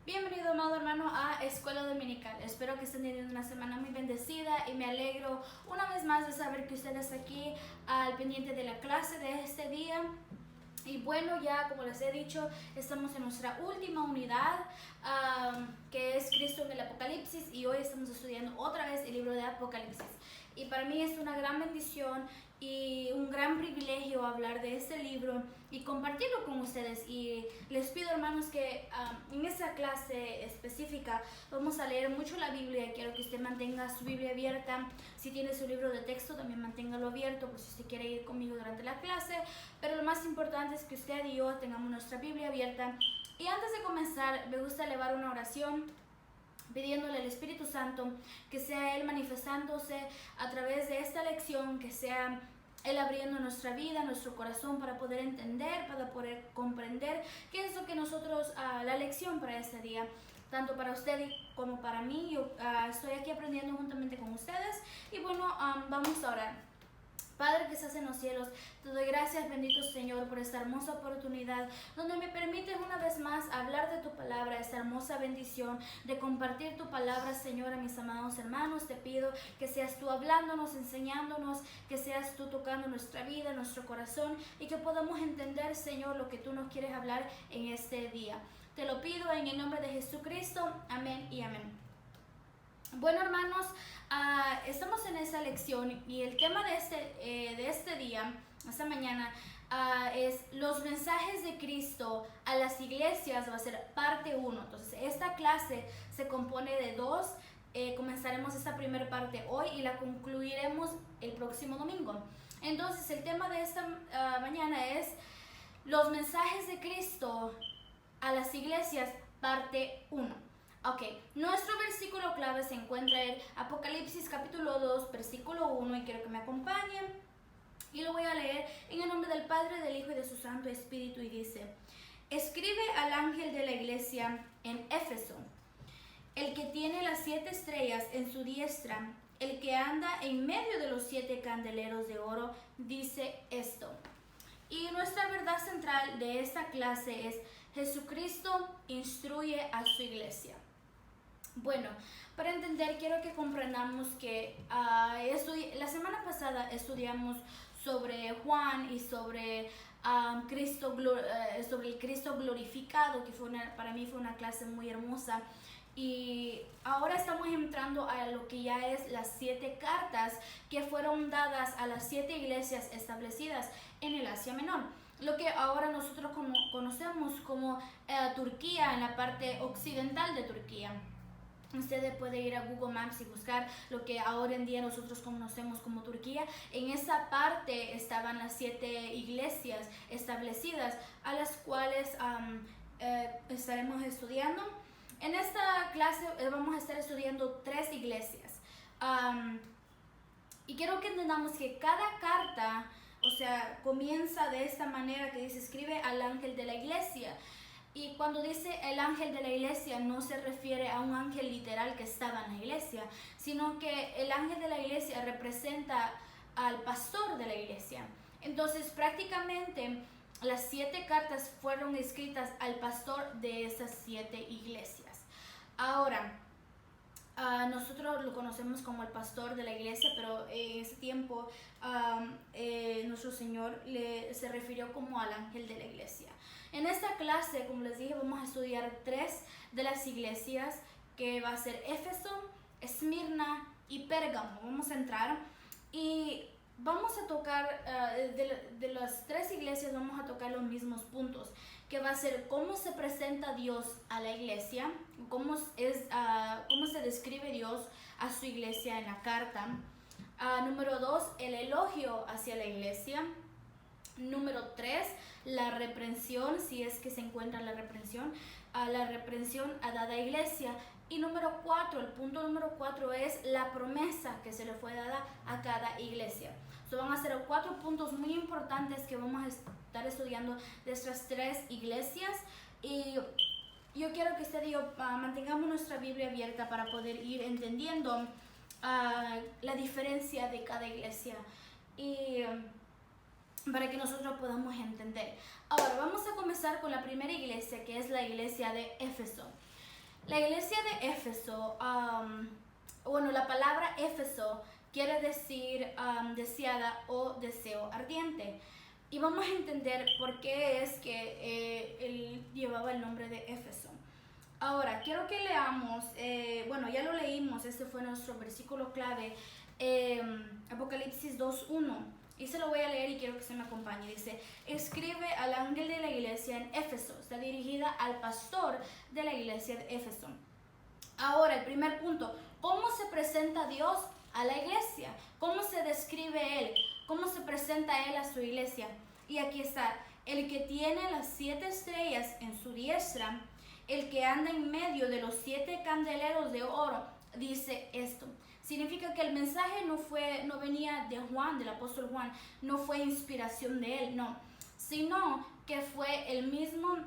Bienvenido, amado hermano, a Escuela Dominical. Espero que estén teniendo una semana muy bendecida y me alegro una vez más de saber que usted está aquí al pendiente de la clase de este día. Y bueno, ya como les he dicho, estamos en nuestra última unidad, que es Cristo en el Apocalipsis, y hoy estamos estudiando otra vez el libro de Apocalipsis. Y para mí es una gran bendición y un gran privilegio hablar de este libro y compartirlo con ustedes. Y les pido, hermanos, que en esta clase específica vamos a leer mucho la Biblia. Quiero que usted mantenga su Biblia abierta. Si tiene su libro de texto, también manténgalo abierto, por si usted quiere ir conmigo durante la clase. Pero lo más importante es que usted y yo tengamos nuestra Biblia abierta. Y antes de comenzar, me gusta elevar una oración pidiéndole al Espíritu Santo que sea Él manifestándose a través de esta lección, que sea Él abriendo nuestra vida, nuestro corazón, para poder entender, para poder comprender qué es lo que nosotros, la lección para este día, tanto para usted como para mí. Yo estoy aquí aprendiendo juntamente con ustedes. Y bueno, vamos a orar. Padre que estás en los cielos, te doy gracias, bendito Señor, por esta hermosa oportunidad donde me permites una vez más hablar de tu palabra, esta hermosa bendición de compartir tu palabra, Señor, a mis amados hermanos. Te pido que seas tú hablándonos, enseñándonos, que seas tú tocando nuestra vida, nuestro corazón, y que podamos entender, Señor, lo que tú nos quieres hablar en este día. Te lo pido en el nombre de Jesucristo. Amén y amén. Bueno, hermanos, estamos en esa lección y el tema de este día, esta mañana, es los mensajes de Cristo a las iglesias. Va a ser parte 1. Entonces, esta clase se compone de dos. Comenzaremos esta primera parte hoy y la concluiremos el próximo domingo. Entonces, el tema de esta mañana es los mensajes de Cristo a las iglesias, parte 1. Ok, nuestro versículo clave se encuentra en Apocalipsis capítulo 2, versículo 1, y quiero que me acompañen. Y lo voy a leer en el nombre del Padre, del Hijo y de su Santo Espíritu, y dice: escribe al ángel de la iglesia en Éfeso, el que tiene las 7 estrellas en su diestra, el que anda en medio de los 7 candeleros de oro, dice esto. Y nuestra verdad central de esta clase es: Jesucristo instruye a su iglesia. Bueno, para entender, quiero que comprendamos que la semana pasada estudiamos sobre Juan y sobre sobre el Cristo glorificado, que para mí fue una clase muy hermosa. Y ahora estamos entrando a lo que ya es las 7 cartas que fueron dadas a las 7 iglesias establecidas en el Asia Menor, lo que ahora nosotros conocemos como Turquía, en la parte occidental de Turquía. Usted puede ir a Google Maps y buscar lo que ahora en día nosotros conocemos como Turquía. En esa parte estaban las 7 iglesias establecidas, a las cuales estaremos estudiando. En esta clase vamos a estar estudiando 3 iglesias. Y quiero que entendamos que cada carta, o sea, comienza de esta manera, que dice: escribe al ángel de la iglesia. Y cuando dice el ángel de la iglesia, no se refiere a un ángel literal que estaba en la iglesia, sino que el ángel de la iglesia representa al pastor de la iglesia. Entonces, prácticamente las 7 cartas fueron escritas al pastor de esas 7 iglesias. Ahora, nosotros lo conocemos como el pastor de la iglesia, pero en ese tiempo nuestro Señor se refirió como al ángel de la iglesia. En esta clase, como les dije, vamos a estudiar 3 de las iglesias, que va a ser Éfeso, Esmirna y Pérgamo. Vamos a entrar y vamos a tocar, de las 3 iglesias vamos a tocar los mismos puntos, que va a ser cómo se presenta Dios a la iglesia, cómo se describe Dios a su iglesia en la carta. Número 2, el elogio hacia la iglesia. Número 3, la reprensión, si es que se encuentra la reprensión a dada iglesia. Y número 4, el punto número 4 es la promesa que se le fue dada a cada iglesia. Van a ser 4 puntos muy importantes que vamos a estar estudiando de estas 3 iglesias. Y yo quiero que usted y yo mantengamos nuestra Biblia abierta para poder ir entendiendo la diferencia de cada iglesia, y para que nosotros podamos entender. Ahora vamos a comenzar con la primera iglesia, que es la iglesia de Éfeso. La iglesia de Éfeso, bueno, la palabra Éfeso quiere decir deseada o deseo ardiente. Y vamos a entender por qué es que él llevaba el nombre de Éfeso. Ahora, quiero que leamos, bueno, ya lo leímos, este fue nuestro versículo clave, Apocalipsis 2:1. Y se lo voy a leer y quiero que se me acompañe. Dice, escribe al ángel de la iglesia en Éfeso. Está dirigida al pastor de la iglesia de Éfeso. Ahora, el primer punto, ¿cómo se presenta Dios a la iglesia? ¿Cómo se describe Él? ¿Cómo se presenta Él a su iglesia? Y aquí está, el que tiene las 7 estrellas en su diestra, el que anda en medio de los 7 candeleros de oro, dice esto. Significa que el mensaje no venía de Juan, del apóstol Juan, no fue inspiración de él, no, sino que fue el mismo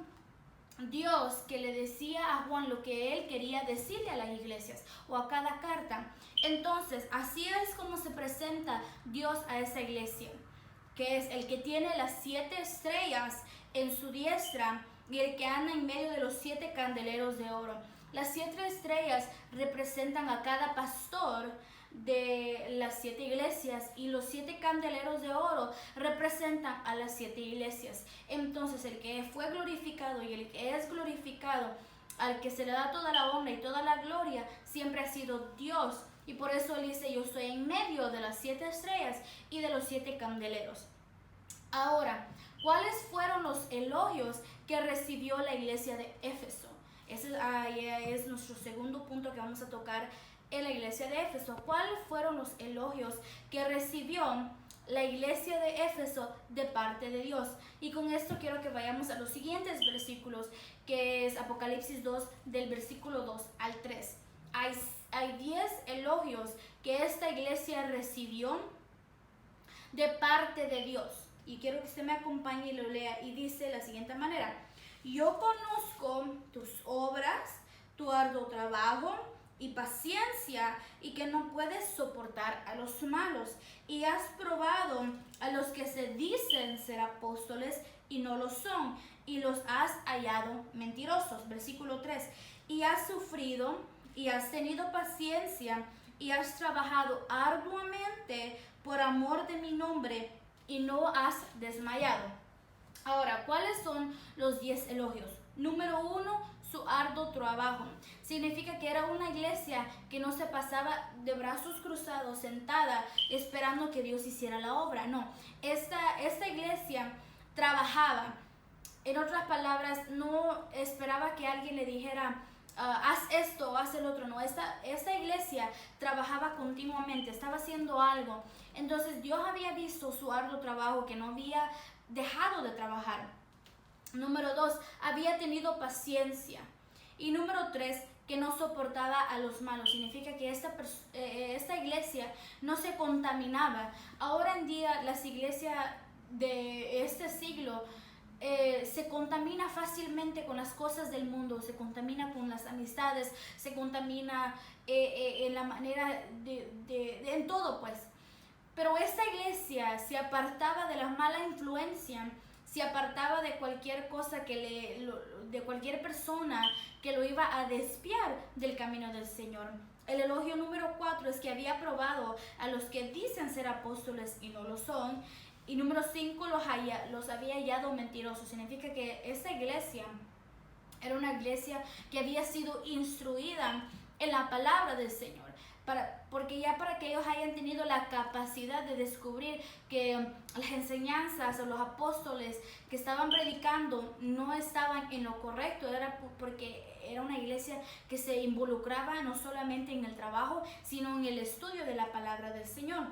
Dios que le decía a Juan lo que él quería decirle a las iglesias o a cada carta. Entonces, así es como se presenta Dios a esa iglesia, que es el que tiene las 7 estrellas en su diestra y el que anda en medio de los 7 candeleros de oro. Las 7 estrellas representan a cada pastor de las 7 iglesias y los 7 candeleros de oro representan a las 7 iglesias. Entonces el que fue glorificado y el que es glorificado, al que se le da toda la honra y toda la gloria, siempre ha sido Dios. Y por eso él dice, yo estoy en medio de las 7 estrellas y de los 7 candeleros. Ahora, ¿cuáles fueron los elogios que recibió la iglesia de Éfeso? Ese es nuestro segundo punto que vamos a tocar en la iglesia de Éfeso. ¿Cuáles fueron los elogios que recibió la iglesia de Éfeso de parte de Dios? Y con esto quiero que vayamos a los siguientes versículos, que es Apocalipsis 2, del versículo 2 al 3. Hay 10 elogios que esta iglesia recibió de parte de Dios. Y quiero que usted me acompañe y lo lea. Y dice de la siguiente manera: yo conozco tus obras, tu arduo trabajo y paciencia, y que no puedes soportar a los malos, y has probado a los que se dicen ser apóstoles y no lo son, y los has hallado mentirosos. Versículo 3. Y has sufrido y has tenido paciencia y has trabajado arduamente por amor de mi nombre y no has desmayado. Ahora, ¿cuáles son los 10 elogios? Número 1, su arduo trabajo. Significa que era una iglesia que no se pasaba de brazos cruzados, sentada, esperando que Dios hiciera la obra. No, esta iglesia trabajaba. En otras palabras, no esperaba que alguien le dijera, haz esto o haz el otro. No, esta iglesia trabajaba continuamente, estaba haciendo algo. Entonces Dios había visto su arduo trabajo, que no había dejado de trabajar. Número 2, había tenido paciencia. Y número 3, que no soportaba a los malos. Significa que esta iglesia no se contaminaba. Ahora en día las iglesias de este siglo se contamina fácilmente con las cosas del mundo, se contamina con las amistades, se contamina en la manera en todo, pues. Pero esta iglesia se apartaba de la mala influencia, se apartaba de cualquier cosa de cualquier persona que lo iba a desviar del camino del Señor. El elogio número 4 es que había probado a los que dicen ser apóstoles y no lo son. Y número 5, los había hallado mentirosos. Significa que esta iglesia era una iglesia que había sido instruida en la palabra del Señor. Porque ya para que ellos hayan tenido la capacidad de descubrir que las enseñanzas o los apóstoles que estaban predicando no estaban en lo correcto, era porque era una iglesia que se involucraba no solamente en el trabajo, sino en el estudio de la palabra del Señor.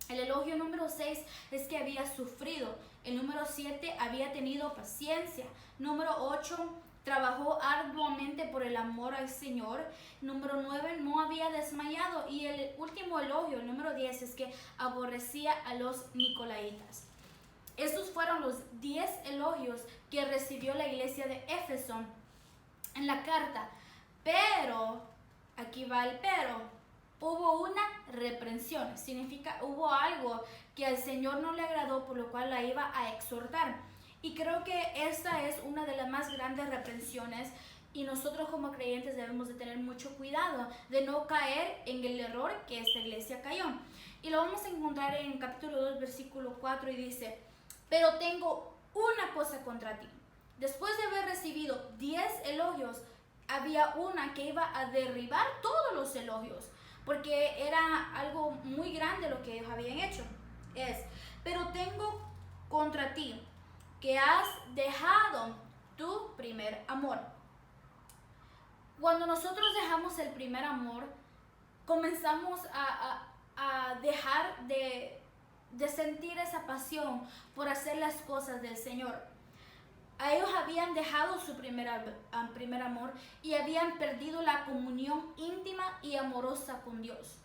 El elogio número 6 es que había sufrido. El número 7, había tenido paciencia. Número 8, trabajó arduamente por el amor al Señor. Número 9, no había desmayado. Y el último elogio, el número 10, es que aborrecía a los nicolaitas. Estos fueron los 10 elogios que recibió la iglesia de Éfeso en la carta. Pero, aquí va el pero. Hubo una reprensión, significa hubo algo que al Señor no le agradó, por lo cual la iba a exhortar. Y creo que esta es una de las más grandes reprensiones Y nosotros como creyentes debemos de tener mucho cuidado de no caer en el error que esta iglesia cayó. Y lo vamos a encontrar en capítulo 2, versículo 4, y dice: pero tengo una cosa contra ti. Después de haber recibido 10 elogios, había una que iba a derribar todos los elogios, porque era algo muy grande lo que ellos habían hecho. Pero tengo contra ti que has dejado tu primer amor. Cuando nosotros dejamos el primer amor, comenzamos a dejar de sentir esa pasión por hacer las cosas del Señor. A ellos habían dejado su primer amor y habían perdido la comunión íntima y amorosa con Dios.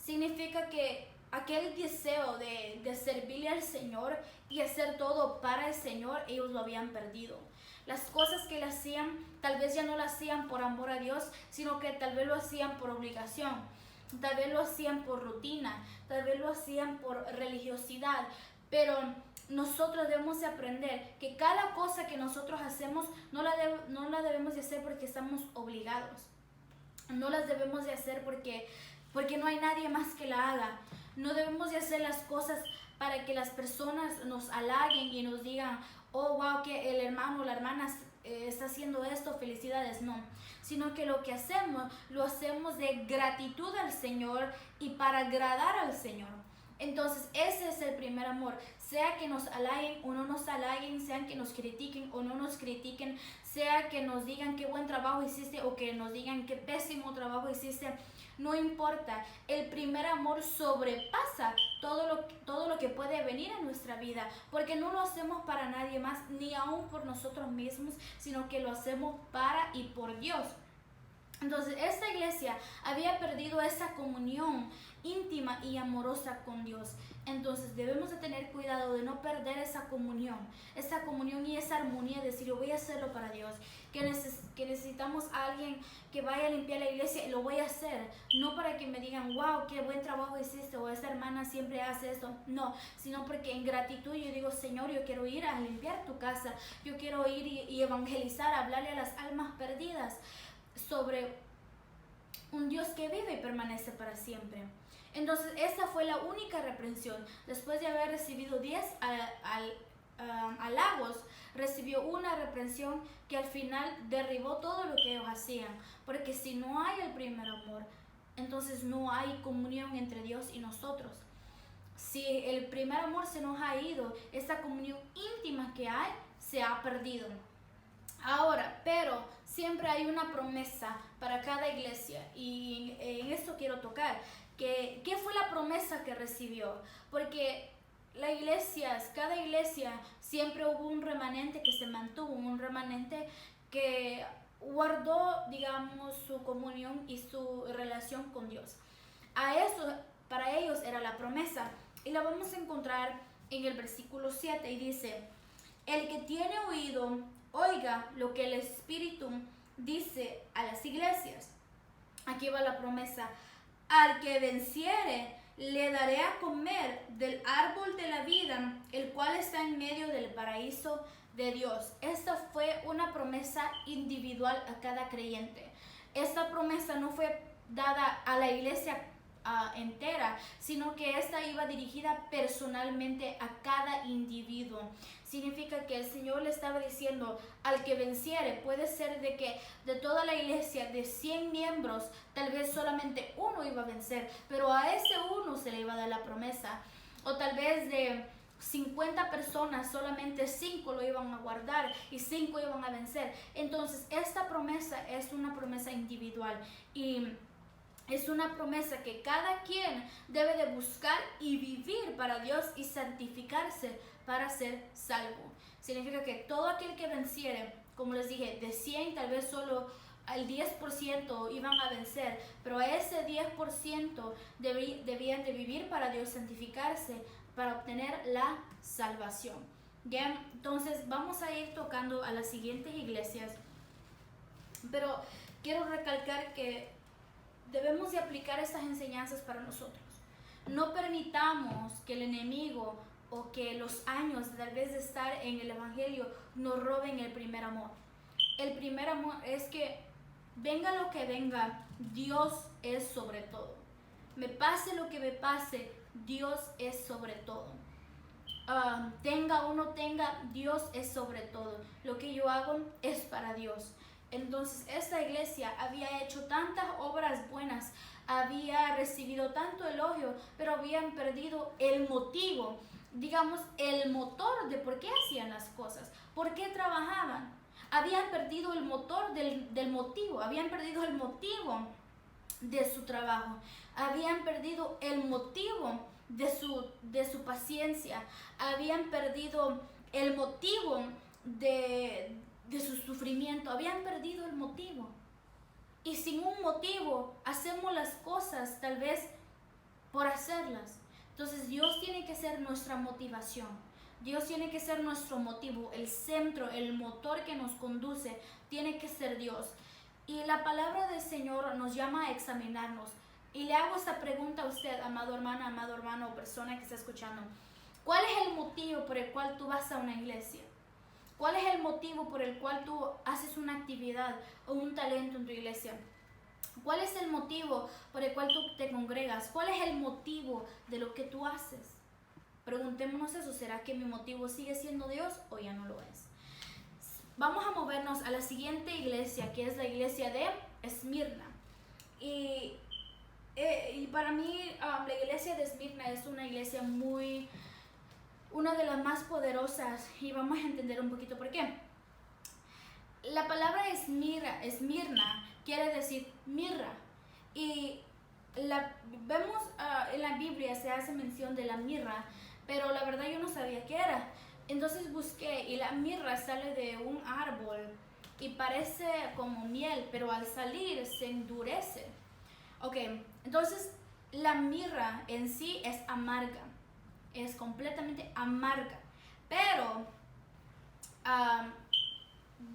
Significa que aquel deseo de servirle al Señor y hacer todo para el Señor, ellos lo habían perdido. Las cosas que le hacían, tal vez ya no lo hacían por amor a Dios, sino que tal vez lo hacían por obligación, tal vez lo hacían por rutina, tal vez lo hacían por religiosidad. Pero nosotros debemos de aprender que cada cosa que nosotros hacemos no la debemos de hacer porque estamos obligados. No las debemos de hacer porque no hay nadie más que la haga. No debemos de hacer las cosas para que las personas nos halaguen y nos digan: oh, wow, que el hermano o la hermana está haciendo esto, felicidades. No, sino que lo que hacemos, lo hacemos de gratitud al Señor y para agradar al Señor. Entonces ese es el primer amor, sea que nos halaguen o no nos halaguen, sea que nos critiquen o no nos critiquen, sea que nos digan qué buen trabajo hiciste o que nos digan qué pésimo trabajo hiciste, no importa. El primer amor sobrepasa todo lo que puede venir en nuestra vida, porque no lo hacemos para nadie más, ni aún por nosotros mismos, sino que lo hacemos para y por Dios. Entonces esta iglesia había perdido esa comunión íntima y amorosa con Dios. Entonces debemos de tener cuidado de no perder esa comunión y esa armonía, de decir: yo voy a hacerlo para Dios, que necesitamos a alguien que vaya a limpiar la iglesia, y lo voy a hacer, no para que me digan: wow, qué buen trabajo hiciste, o esta hermana siempre hace esto. No, sino porque en gratitud yo digo: Señor, yo quiero ir a limpiar tu casa, yo quiero ir y evangelizar, hablarle a las almas perdidas sobre un Dios que vive y permanece para siempre. Entonces esa fue la única reprensión. Después de haber recibido 10 halagos, recibió una reprensión que al final derribó todo lo que ellos hacían. Porque si no hay el primer amor, entonces no hay comunión entre Dios y nosotros. Si el primer amor se nos ha ido, esa comunión íntima que hay se ha perdido. Ahora, pero siempre hay una promesa para cada iglesia, y en esto quiero tocar. ¿Qué fue la promesa que recibió? Porque cada iglesia siempre hubo un remanente que se mantuvo, un remanente que guardó, digamos, su comunión y su relación con Dios. Para ellos era la promesa, y la vamos a encontrar en el versículo 7, y dice: el que tiene oído, oiga lo que el Espíritu dice a las iglesias. Aquí va la promesa: al que venciere, le daré a comer del árbol de la vida, el cual está en medio del paraíso de Dios. Esta fue una promesa individual a cada creyente. Esta promesa no fue dada a la iglesia entera, sino que esta iba dirigida personalmente a cada individuo. Significa que el Señor le estaba diciendo: al que venciere. Puede ser de que de toda la iglesia, de 100 miembros, tal vez solamente uno iba a vencer, pero a ese uno se le iba a dar la promesa. O tal vez de 50 personas, solamente 5 lo iban a guardar y 5 iban a vencer. Entonces esta promesa es una promesa individual, y es una promesa que cada quien debe de buscar y vivir para Dios y santificarse para ser salvo. Significa que todo aquel que venciere, como les dije, de 100 tal vez solo el 10% iban a vencer, pero a ese 10% debían de vivir para Dios, santificarse para obtener la salvación. ¿Ya? Entonces vamos a ir tocando a las siguientes iglesias, pero quiero recalcar que debemos de aplicar estas enseñanzas para nosotros. No permitamos que el enemigo o que los años tal vez de estar en el evangelio nos roben el primer amor. el primer amor es que venga lo que venga, Dios es sobre todo. Me pase lo que me pase, Dios es sobre todo. Tenga o no tenga, Dios es sobre todo. Lo que yo hago es para Dios. Entonces esta iglesia había hecho tantas obras buenas, había recibido tanto elogio, pero habían perdido el motivo, digamos, el motor de por qué hacían las cosas, por qué trabajaban. Habían perdido el motor del motivo, habían perdido el motivo de su trabajo, habían perdido el motivo de su paciencia, habían perdido el motivo de su sufrimiento, habían perdido el motivo. Y sin un motivo hacemos las cosas tal vez por hacerlas. Entonces Dios tiene que ser nuestra motivación. Dios tiene que ser nuestro motivo, el centro, el motor que nos conduce, tiene que ser Dios. Y la palabra del Señor nos llama a examinarnos. Y le hago esta pregunta a usted, amado hermano o persona que está escuchando. ¿Cuál es el motivo por el cual tú vas a una iglesia? ¿Cuál es el motivo por el cual tú haces una actividad o un talento en tu iglesia? ¿Cuál es el motivo por el cual tú te congregas? ¿Cuál es el motivo de lo que tú haces? Preguntémonos eso, ¿será que mi motivo sigue siendo Dios o ya no lo es? Vamos a movernos a la siguiente iglesia, que es la iglesia de Esmirna. Y para mí la iglesia de Esmirna es una iglesia una de las más poderosas, y vamos a entender un poquito por qué. La palabra Esmirna quiere decir mirra, y vemos en la Biblia se hace mención de la mirra, pero la verdad yo no sabía qué era. Entonces busqué, y la mirra sale de un árbol y parece como miel, pero al salir se endurece. Ok, entonces la mirra en sí es amarga, es completamente amarga, pero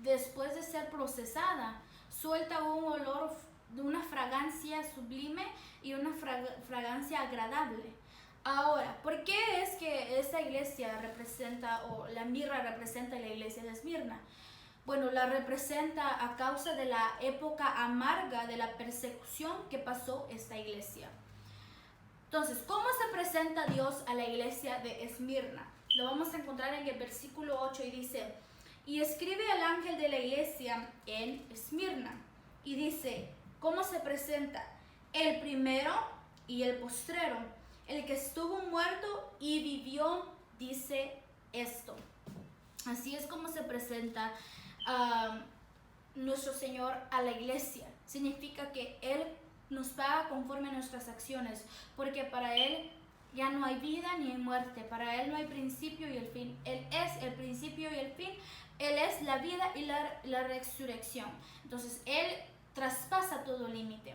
después de ser procesada, suelta un olor de una fragancia sublime y una fragancia agradable. Ahora, ¿por qué es que esta iglesia representa, o la mirra representa la iglesia de Esmirna? Bueno, la representa a causa de la época amarga de la persecución que pasó esta iglesia. Entonces, ¿cómo se presenta Dios a la iglesia de Esmirna? Lo vamos a encontrar en el versículo 8 y dice: y escribe al ángel de la iglesia en Esmirna. Y dice, ¿cómo se presenta? El primero y el postrero, el que estuvo muerto y vivió, dice esto. Así es como se presenta nuestro Señor a la iglesia. Significa que Él nos paga conforme a nuestras acciones, porque para Él ya no hay vida ni hay muerte, para Él no hay principio y el fin. Él es el principio y el fin, Él es la vida y la resurrección. Entonces Él traspasa todo límite.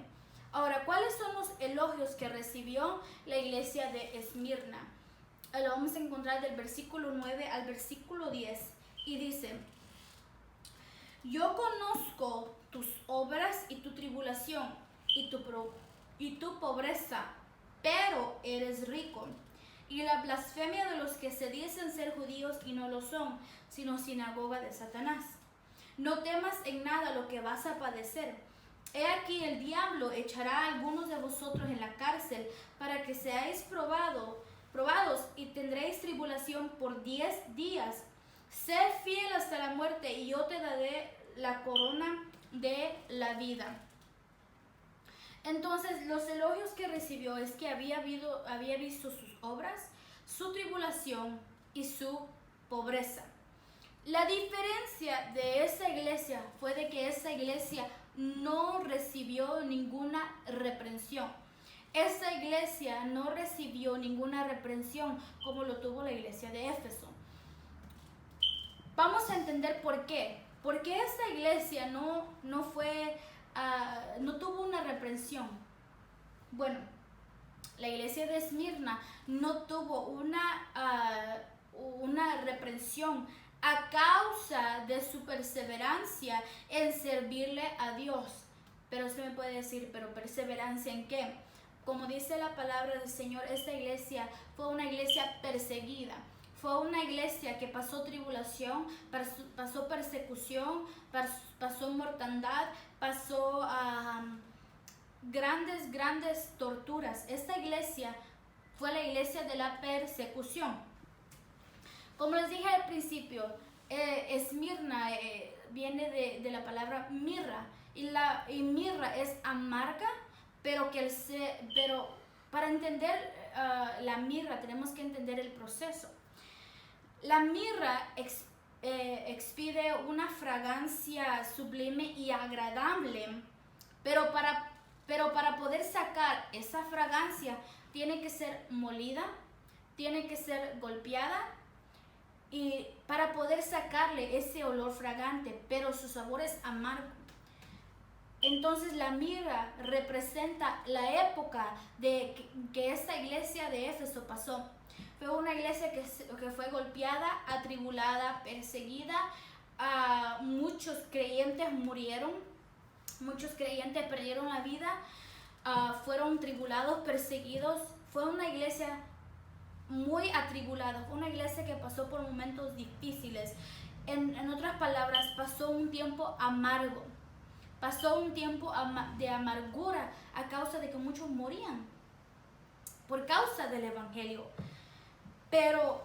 Ahora, ¿cuáles son los elogios que recibió la iglesia de Esmirna? Lo vamos a encontrar del versículo 9 al versículo 10 y dice: yo conozco tus obras y tu tribulación y tu pobreza, pero eres rico, y la blasfemia de los que se dicen ser judíos y no lo son, sino sinagoga de Satanás. No temas en nada lo que vas a padecer. He aquí el diablo echará a algunos de vosotros en la cárcel para que seáis probados y tendréis tribulación por 10 días. Sé fiel hasta la muerte y yo te daré la corona de la vida. Entonces los elogios que recibió es que había visto sus obras, su tribulación y su pobreza. La diferencia de esa iglesia fue de que esa iglesia no recibió ninguna reprensión. Esa iglesia no recibió ninguna reprensión como lo tuvo la iglesia de Éfeso. Vamos a entender por qué. Porque esta iglesia no tuvo una reprensión. Bueno, la iglesia de Esmirna no tuvo una reprensión a causa de su perseverancia en servirle a Dios. Pero usted me puede decir, ¿pero perseverancia en qué? Como dice la palabra del Señor, esta iglesia fue una iglesia perseguida. Fue una iglesia que pasó tribulación, pasó persecución, pasó mortandad, pasó grandes torturas. Esta iglesia fue la iglesia de la persecución. Como les dije al principio, Esmirna viene de la palabra mirra, y mirra es amarga, pero para entender la mirra tenemos que entender el proceso. La mirra expide una fragancia sublime y agradable, pero para poder sacar esa fragancia tiene que ser molida, tiene que ser golpeada, y para poder sacarle ese olor fragante, pero su sabor es amargo. Entonces la mirra representa la época que esta iglesia de Éfeso pasó. Fue una iglesia que fue golpeada, atribulada, perseguida. Muchos creyentes murieron, muchos creyentes perdieron la vida, fueron tribulados, perseguidos. Fue una iglesia muy atribulada, fue una iglesia que pasó por momentos difíciles. En otras palabras, pasó un tiempo amargo, pasó un tiempo de amargura a causa de que muchos morían por causa del evangelio. Pero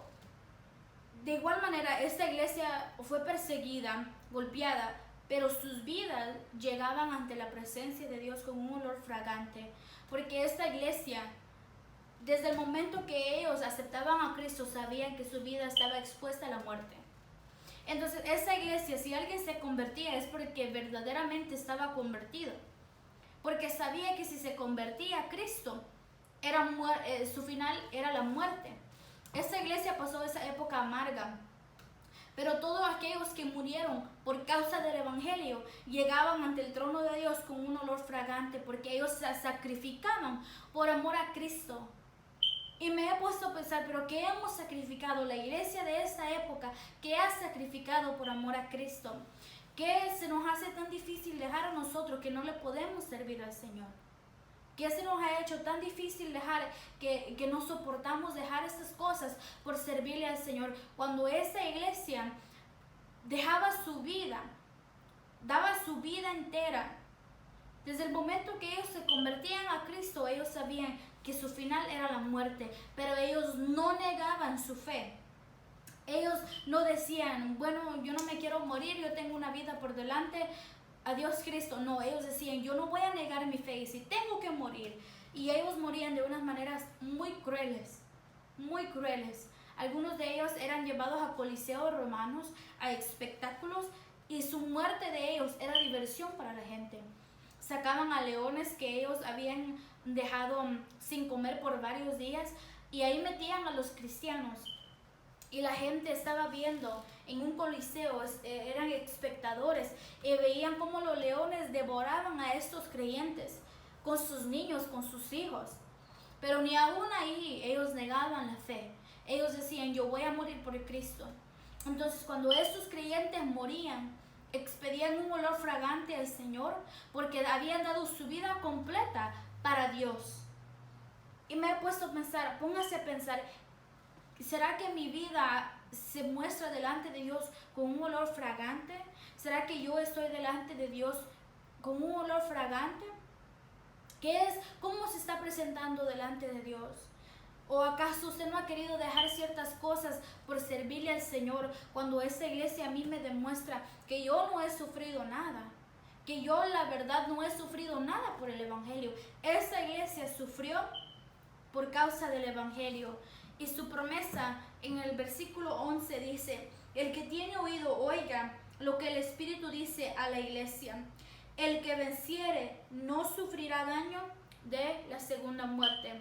de igual manera esta iglesia fue perseguida, golpeada, pero sus vidas llegaban ante la presencia de Dios con un olor fragante, porque esta iglesia, desde el momento que ellos aceptaban a Cristo, sabían que su vida estaba expuesta a la muerte. Entonces esa iglesia, si alguien se convertía, es porque verdaderamente estaba convertido, porque sabía que si se convertía a Cristo, su final era la muerte. Esta iglesia pasó esa época amarga, pero todos aquellos que murieron por causa del evangelio llegaban ante el trono de Dios con un olor fragante, porque ellos se sacrificaban por amor a Cristo. Y me he puesto a pensar, ¿pero qué hemos sacrificado? La iglesia de esa época, ¿qué ha sacrificado por amor a Cristo? ¿Qué se nos hace tan difícil dejar a nosotros que no le podemos servir al Señor? ¿Qué se nos ha hecho tan difícil dejar que no soportamos dejar estas cosas por servirle al Señor? Cuando esa iglesia dejaba su vida, daba su vida entera, desde el momento que ellos se convertían a Cristo, ellos sabían que su final era la muerte, pero ellos no negaban su fe. Ellos no decían, bueno, yo no me quiero morir, yo tengo una vida por delante, adiós Cristo. No, ellos decían, yo no voy a negar mi fe, y si tengo que morir. Y ellos morían de unas maneras muy crueles, muy crueles. Algunos de ellos eran llevados a coliseos romanos, a espectáculos, y su muerte de ellos era diversión para la gente. Sacaban a leones que ellos habían dejado sin comer por varios días, y ahí metían a los cristianos. Y la gente estaba viendo en un coliseo, eran espectadores, y veían cómo los leones devoraban a estos creyentes, con sus niños, con sus hijos. Pero ni aún ahí ellos negaban la fe. Ellos decían, yo voy a morir por Cristo. Entonces cuando estos creyentes morían, expedían un olor fragante al Señor, porque habían dado su vida completa para Dios. Y me he puesto a pensar, póngase a pensar, ¿será que mi vida se muestra delante de Dios con un olor fragante? ¿Será que yo estoy delante de Dios con un olor fragante? ¿Cómo se está presentando delante de Dios? ¿O acaso usted no ha querido dejar ciertas cosas por servirle al Señor, cuando esa iglesia a mí me demuestra que yo no he sufrido nada? Que yo la verdad no he sufrido nada por el evangelio. Esa iglesia sufrió por causa del evangelio. Y su promesa en el versículo 11 dice, el que tiene oído oiga lo que el Espíritu dice a la iglesia. El que venciere no sufrirá daño de la segunda muerte.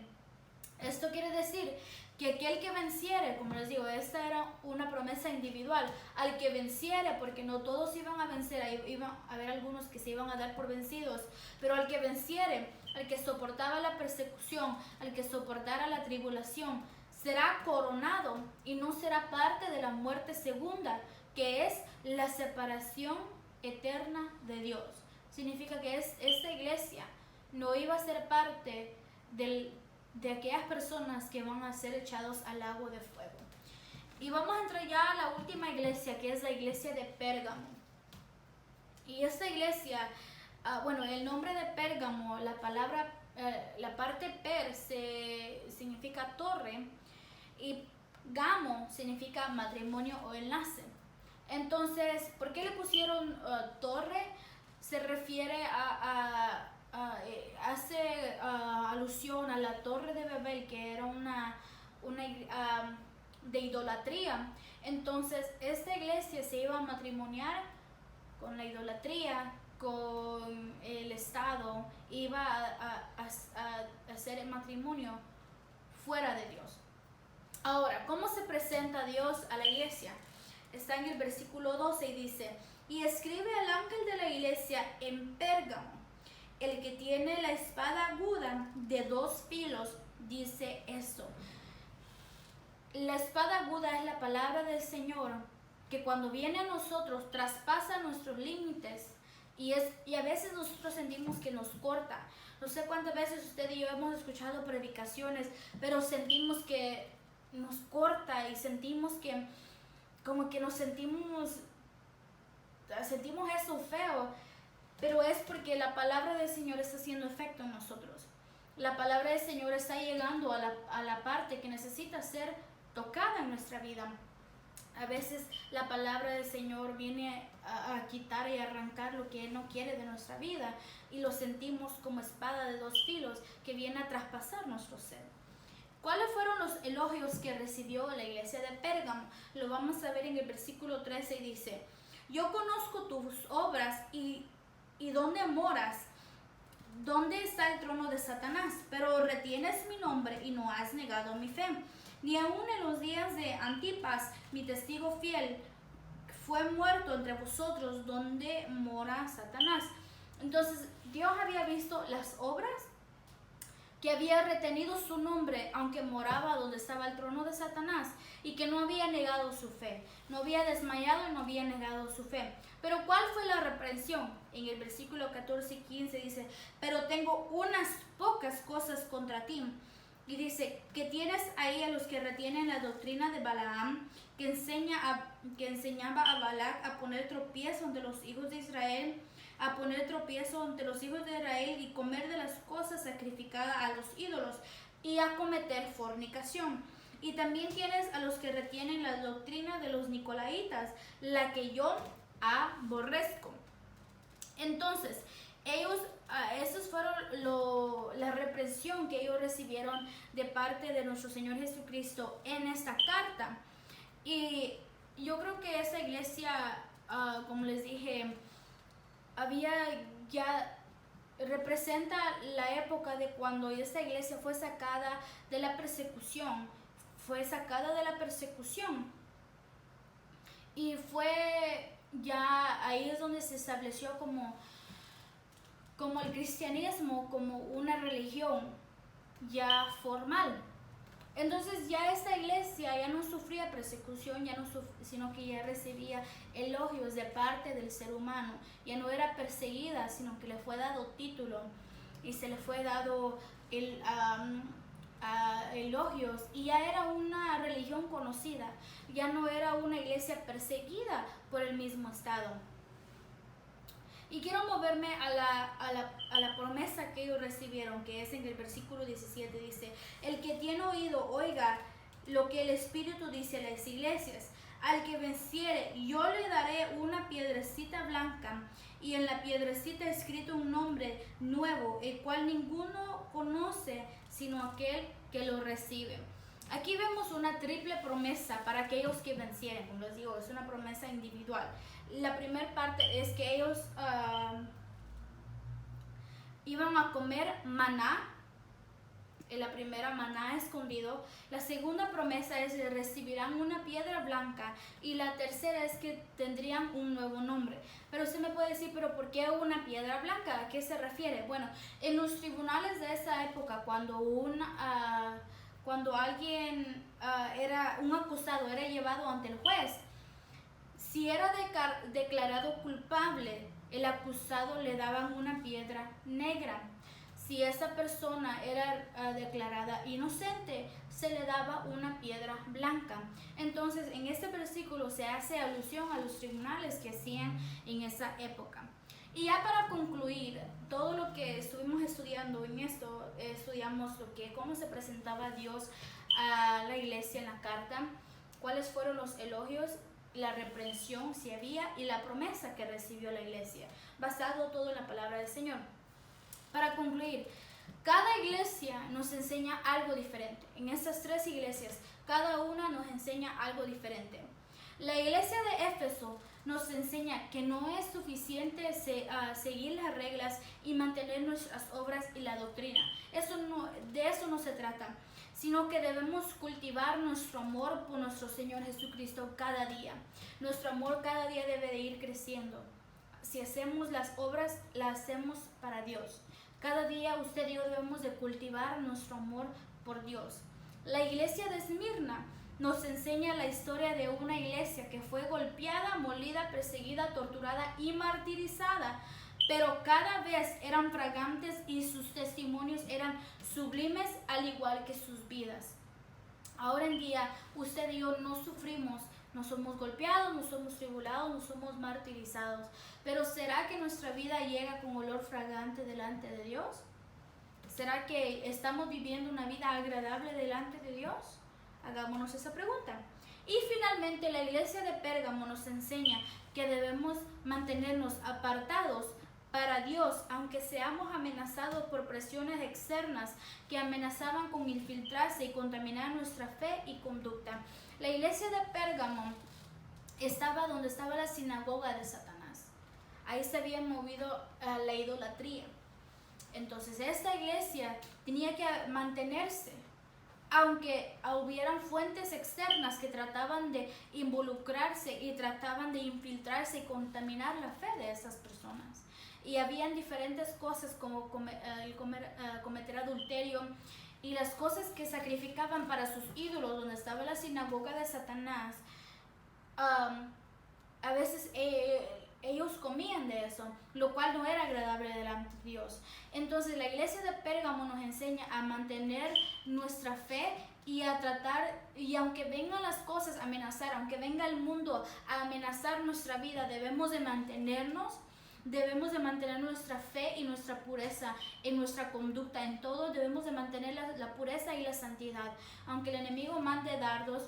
Esto quiere decir que aquel que venciere, como les digo, esta era una promesa individual, al que venciere, porque no todos iban a vencer, iban a haber algunos que se iban a dar por vencidos, pero al que venciere, al que soportaba la persecución, al que soportara la tribulación, será coronado y no será parte de la muerte segunda, que es la separación eterna de Dios. Significa que esta iglesia no iba a ser parte de aquellas personas que van a ser echados al lago de fuego. Y vamos a entrar ya a la última iglesia, que es la iglesia de Pérgamo. Y esta iglesia, bueno, el nombre de Pérgamo, la palabra, la parte per significa torre y gamo significa matrimonio o enlace. Entonces, ¿por qué le pusieron torre? Se refiere hace alusión a la torre de Babel, que era una de idolatría. Entonces, esta iglesia se iba a matrimoniar con la idolatría, con el Estado, iba a hacer el matrimonio fuera de Dios. Ahora, ¿cómo se presenta Dios a la iglesia? Está en el versículo 12 y dice: y escribe al ángel de la iglesia en Pérgamo, el que tiene la espada aguda de 2 filos, dice esto. La espada aguda es la palabra del Señor, que cuando viene a nosotros traspasa nuestros límites y a veces nosotros sentimos que nos corta. No sé cuántas veces usted y yo hemos escuchado predicaciones, pero sentimos que nos corta y sentimos que como que nos sentimos eso feo, pero es porque la palabra del Señor está haciendo efecto en nosotros. La palabra del Señor está llegando a la parte que necesita ser tocada en nuestra vida. A veces la palabra del Señor viene a quitar y arrancar lo que Él no quiere de nuestra vida, y lo sentimos como espada de 2 filos que viene a traspasar nuestro ser. ¿Cuáles fueron los elogios que recibió la iglesia de Pérgamo? Lo vamos a ver en el versículo 13 y dice: yo conozco tus obras y dónde moras, dónde está el trono de Satanás, pero retienes mi nombre y no has negado mi fe. Ni aun en los días de Antipas, mi testigo fiel, fue muerto entre vosotros, donde mora Satanás. Entonces, Dios había visto las obras, que había retenido su nombre, aunque moraba donde estaba el trono de Satanás, y que no había negado su fe, no había desmayado y no había negado su fe. Pero ¿cuál fue la reprensión? En el versículo 14 y 15 dice: pero tengo unas pocas cosas contra ti. Y dice que tienes ahí a los que retienen la doctrina de Balaam, que enseñaba a Balac a poner tropiezo ante los hijos de Israel, a poner tropiezo ante los hijos de Israel y comer de las cosas sacrificadas a los ídolos y a cometer fornicación. Y también tienes a los que retienen la doctrina de los nicolaitas, la que yo aborrezco. Entonces, ellos, esos fueron la represión que ellos recibieron de parte de nuestro Señor Jesucristo en esta carta. Y yo creo que esa iglesia, como les dije, representa la época de cuando esta iglesia fue sacada de la persecución. Y fue ya ahí es donde se estableció como el cristianismo, como una religión ya formal. Entonces ya esta iglesia ya no sufría persecución, sino que ya recibía elogios de parte del ser humano. Ya no era perseguida, sino que le fue dado título y se le fue dado elogios, y ya era una religión conocida, ya no era una iglesia perseguida por el mismo Estado. Y quiero moverme a la promesa que ellos recibieron, que es en el versículo 17, dice: el que tiene oído, oiga lo que el Espíritu dice a las iglesias. Al que venciere, yo le daré una piedrecita blanca, y en la piedrecita escrito un nombre nuevo, el cual ninguno conoce, sino aquel que lo recibe. Aquí vemos una triple promesa para aquellos que vencieren. Como les digo, es una promesa individual. La primera parte es que ellos iban a comer maná. La primera, maná escondido. La segunda promesa es que recibirán una piedra blanca. Y la tercera es que tendrían un nuevo nombre. Pero usted me puede decir, ¿pero por qué una piedra blanca? ¿A qué se refiere? Bueno, en los tribunales de esa época, cuando alguien era un acusado, era llevado ante el juez, si era declarado culpable, el acusado le daban una piedra negra. Si esa persona era declarada inocente, se le daba una piedra blanca. Entonces, en este versículo se hace alusión a los tribunales que hacían en esa época. Y ya para concluir, todo lo que estuvimos estudiando en esto, estudiamos cómo se presentaba Dios a la iglesia en la carta, cuáles fueron los elogios, la reprensión si había y la promesa que recibió la iglesia, basado todo en la palabra del Señor. Para concluir, cada iglesia nos enseña algo diferente. En estas 3 iglesias, cada una nos enseña algo diferente. La iglesia de Éfeso nos enseña que no es suficiente seguir las reglas y mantener nuestras obras y la doctrina. De eso no se trata, sino que debemos cultivar nuestro amor por nuestro Señor Jesucristo cada día. Nuestro amor cada día debe de ir creciendo. Si hacemos las obras, las hacemos para Dios. Cada día usted y yo debemos de cultivar nuestro amor por Dios. La iglesia de Esmirna nos enseña la historia de una iglesia que fue golpeada, molida, perseguida, torturada y martirizada, pero cada vez eran fragantes y sus testimonios eran sublimes al igual que sus vidas. Ahora en día usted y yo no sufrimos, no somos golpeados, no somos tribulados, no somos martirizados, pero ¿será que nuestra vida llega con olor fragante delante de Dios? ¿Será que estamos viviendo una vida agradable delante de Dios? Hagámonos esa pregunta. Y finalmente la iglesia de Pérgamo nos enseña que debemos mantenernos apartados para Dios, aunque seamos amenazados por presiones externas que amenazaban con infiltrarse y contaminar nuestra fe y conducta. La iglesia de Pérgamo estaba donde estaba la sinagoga de Satanás. Ahí se había movido la idolatría. Entonces esta iglesia tenía que mantenerse, aunque hubieran fuentes externas que trataban de involucrarse y trataban de infiltrarse y contaminar la fe de esas personas. Y habían diferentes cosas como cometer adulterio y las cosas que sacrificaban para sus ídolos, donde estaba la sinagoga de Satanás. A veces ellos comían de eso, lo cual no era agradable delante de Dios. Entonces la iglesia de Pérgamo nos enseña a mantener nuestra fe y a tratar, y aunque vengan las cosas a amenazar, aunque venga el mundo a amenazar nuestra vida, debemos de mantener nuestra fe y nuestra pureza en nuestra conducta. En todo debemos de mantener la pureza y la santidad. Aunque el enemigo mande dardos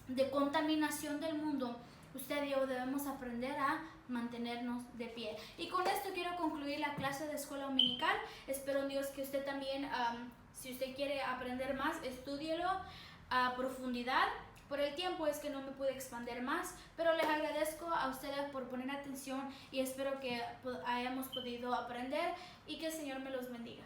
de contaminación del mundo, usted y yo debemos aprender a mantenernos de pie. Y con esto quiero concluir la clase de escuela dominical. Espero en Dios que usted también, si usted quiere aprender más, estúdielo a profundidad. Por el tiempo es que no me pude expandir más, pero les agradezco a ustedes por poner atención y espero que hayamos podido aprender y que el Señor me los bendiga.